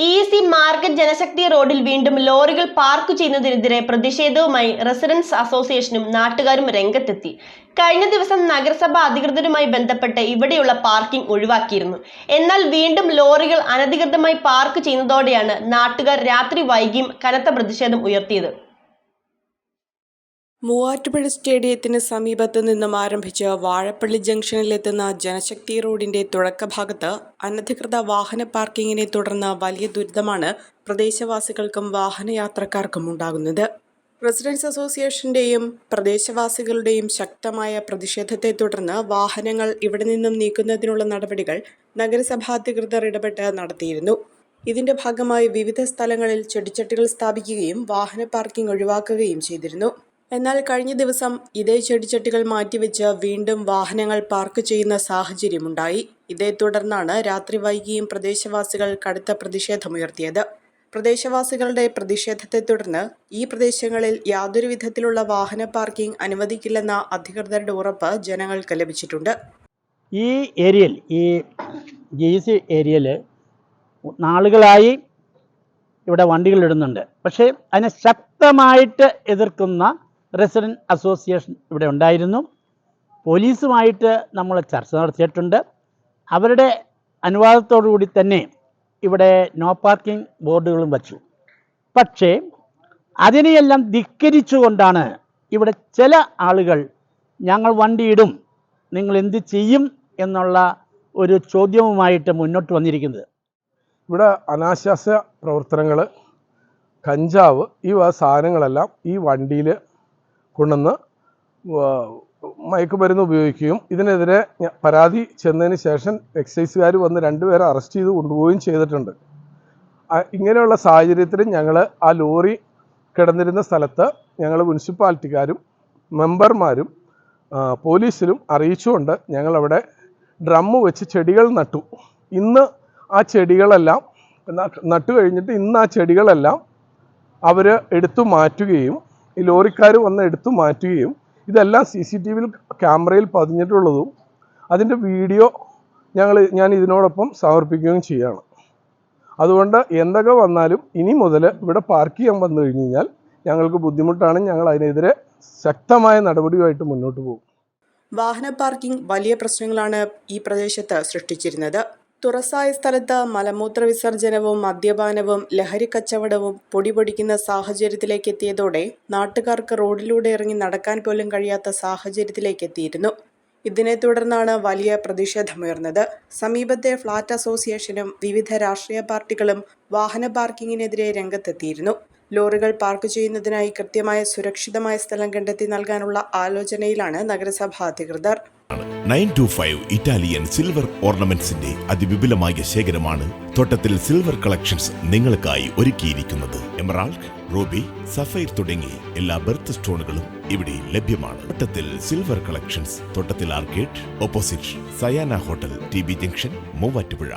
EEC market ജനശക്തി റോഡിൽ വീണ്ടും ലോറികൾ park ചെയ്യുന്നതിനെതിരെ പ്രതിഷേധവുമായി റെസിഡൻസ് അസോസിയേഷനും നാട്ടുകാരും രംഗത്തെത്തി. കഴിഞ്ഞ ദിവസം നഗരസഭ അധികൃതരുമായി ബന്ധപ്പെട്ട് ഇവിടെയുള്ള പാർക്കിംഗ് ഒഴിവാക്കിയിരുന്നു. എന്നാൽ വീണ്ടും ലോറികൾ അനധികൃതമായി പാർക്ക് ചെയ്യുന്നതോടെയാണ് നാട്ടുകാർ രാത്രി വൈകിയും കനത്ത പ്രതിഷേധം ഉയർത്തിയത്. മൂവാറ്റുപുഴ സ്റ്റേഡിയത്തിന് സമീപത്ത് നിന്നും ആരംഭിച്ച് വാഴപ്പള്ളി ജംഗ്ഷനിലെത്തുന്ന ജനശക്തി റോഡിന്റെ തുടക്കഭാഗത്ത് അനധികൃത വാഹന പാർക്കിങ്ങിനെ തുടർന്ന് വലിയ ദുരിതമാണ് പ്രദേശവാസികൾക്കും വാഹനയാത്രക്കാർക്കും ഉണ്ടാകുന്നത്. റെസിഡൻസ് അസോസിയേഷന്റെയും പ്രദേശവാസികളുടെയും ശക്തമായ പ്രതിഷേധത്തെ തുടർന്ന് വാഹനങ്ങൾ ഇവിടെ നിന്നും നീക്കുന്നതിനുള്ള നടപടികൾ നഗരസഭാ അധികൃതർ ഇടപെട്ട് നടത്തിയിരുന്നു. ഇതിന്റെ ഭാഗമായി വിവിധ സ്ഥലങ്ങളിൽ ചെടിച്ചട്ടികൾ സ്ഥാപിക്കുകയും വാഹന പാർക്കിംഗ് ഒഴിവാക്കുകയും ചെയ്തിരുന്നു. എന്നാൽ കഴിഞ്ഞ ദിവസം ഇതേ ചെടിച്ചട്ടികൾ മാറ്റിവെച്ച് വീണ്ടും വാഹനങ്ങൾ പാർക്ക് ചെയ്യുന്ന സാഹചര്യമുണ്ടായി. ഇതേ തുടർന്നാണ് രാത്രി വൈകിയും പ്രദേശവാസികൾ കടുത്ത പ്രതിഷേധമുയർത്തിയത്. പ്രദേശവാസികളുടെ പ്രതിഷേധത്തെ തുടർന്ന് ഈ പ്രദേശങ്ങളിൽ യാതൊരു വിധത്തിലുള്ള വാഹന പാർക്കിംഗ് അനുവദിക്കില്ലെന്ന അധികൃതരുടെ ഉറപ്പ് ജനങ്ങൾക്ക് ലഭിച്ചിട്ടുണ്ട്. ഈ ഏരിയയിൽ, ഈ GEC ഏരിയയിൽ നാളുകളായി ഇവിടെ വണ്ടികൾ ഇടുന്നുണ്ട്. പക്ഷേ അതിനെ ശക്തമായിട്ട് എതിർക്കുന്ന റെസിഡൻറ്റ് അസോസിയേഷൻ ഇവിടെ ഉണ്ടായിരുന്നു. പോലീസുമായിട്ട് നമ്മൾ ചർച്ച നടത്തിയിട്ടുണ്ട്. അവരുടെ അനുവാദത്തോടു കൂടി തന്നെ ഇവിടെ നോ പാർക്കിംഗ് ബോർഡുകളും വച്ചു. പക്ഷേ അതിനെയെല്ലാം ധിക്കരിച്ചുകൊണ്ടാണ് ഇവിടെ ചില ആളുകൾ ഞങ്ങൾ വണ്ടിയിടും, നിങ്ങൾ എന്ത് ചെയ്യും എന്നുള്ള ഒരു ചോദ്യവുമായിട്ട് മുന്നോട്ട് വന്നിരിക്കുന്നത്. ഇവിടെ അനാശാസ്യ പ്രവർത്തനങ്ങൾ, കഞ്ചാവ്, ഈ സാധനങ്ങളെല്ലാം ഈ വണ്ടിയിൽ കൊണ്ടുവന്ന് മയക്കുമരുന്ന് ഉപയോഗിക്കുകയും ഇതിനെതിരെ പരാതി ചെന്നതിന് ശേഷം എക്സൈസുകാർ വന്ന് 2 പേരെ അറസ്റ്റ് ചെയ്ത് കൊണ്ടുപോവുകയും ചെയ്തിട്ടുണ്ട്. ഇങ്ങനെയുള്ള സാഹചര്യത്തിൽ ഞങ്ങൾ ആ ലോറി കിടന്നിരുന്ന സ്ഥലത്ത് ഞങ്ങൾ മുനിസിപ്പാലിറ്റിക്കാരും മെമ്പർമാരും പോലീസിലും അറിയിച്ചുകൊണ്ട് ഞങ്ങളവിടെ ഡ്രമ്മ് വെച്ച് ചെടികൾ നട്ടു. ഇന്ന് ആ ചെടികളെല്ലാം നട്ടു കഴിഞ്ഞിട്ട് ഇന്ന് ആ ചെടികളെല്ലാം അവർ എടുത്തു മാറ്റുകയും ഈ ലോറിക്കാർ വന്ന് എടുത്തു മാറ്റുകയും ഇതെല്ലാം CCTV ക്യാമറയിൽ പതിഞ്ഞിട്ടുള്ളതും അതിൻ്റെ വീഡിയോ ഞാൻ ഇതിനോടൊപ്പം സമർപ്പിക്കുകയും ചെയ്യുകയാണ്. അതുകൊണ്ട് എന്തൊക്കെ വന്നാലും ഇനി മുതൽ ഇവിടെ പാർക്ക് ചെയ്യാൻ വന്നു കഴിഞ്ഞ് കഴിഞ്ഞാൽ ഞങ്ങൾക്ക് ബുദ്ധിമുട്ടാണ്. ഞങ്ങൾ അതിനെതിരെ ശക്തമായ നടപടിയുമായിട്ട് മുന്നോട്ട് പോകും. വാഹന പാർക്കിംഗ് വലിയ പ്രശ്നങ്ങളാണ് ഈ പ്രദേശത്ത് സൃഷ്ടിച്ചിരുന്നത്. തുറസായ സ്ഥലത്ത് മലമൂത്ര വിസർജനവും മദ്യപാനവും ലഹരി കച്ചവടവും പൊടിപൊടിക്കുന്ന സാഹചര്യത്തിലേക്ക് എത്തിയതോടെ നാട്ടുകാർക്ക് റോഡിലൂടെ ഇറങ്ങി നടക്കാൻ പോലും കഴിയാത്ത സാഹചര്യത്തിലേക്ക് എത്തിയിരുന്നു. ഇതിനെ തുടർന്നാണ് വലിയ പ്രതിഷേധമുയർന്നത്. സമീപത്തെ ഫ്ളാറ്റ് അസോസിയേഷനും വിവിധ രാഷ്ട്രീയ പാർട്ടികളും വാഹന പാർക്കിങ്ങിനെതിരെ രംഗത്തെത്തിയിരുന്നു. ലോറികൾ പാർക്ക് ചെയ്യുന്നതിനായി കൃത്യമായ സുരക്ഷിതമായ സ്ഥലം കണ്ടെത്തി നൽകാനുള്ള ആലോചനയിലാണ് നഗരസഭാ അധികൃതർ. 925 ഇറ്റാലിയൻ സിൽവർ ഓർണമെന്റ്സിന്റെ അതിവിപുലമായ ശേഖരമാണ് തോട്ടത്തിൽ സിൽവർ കളക്ഷൻസ് നിങ്ങൾക്കായി ഒരുക്കിയിരിക്കുന്നത്. എമറാൾഡ്, റൂബി, സഫൈർ തുടങ്ങി എല്ലാ ബെർത്ത് സ്റ്റോണുകളും ഇവിടെ ലഭ്യമാണ്. തോട്ടത്തിൽ സിൽവർ കളക്ഷൻസ്, തോട്ടത്തിൽ arcade, opposite Sayana hotel, TB junction, Muvattupuzha.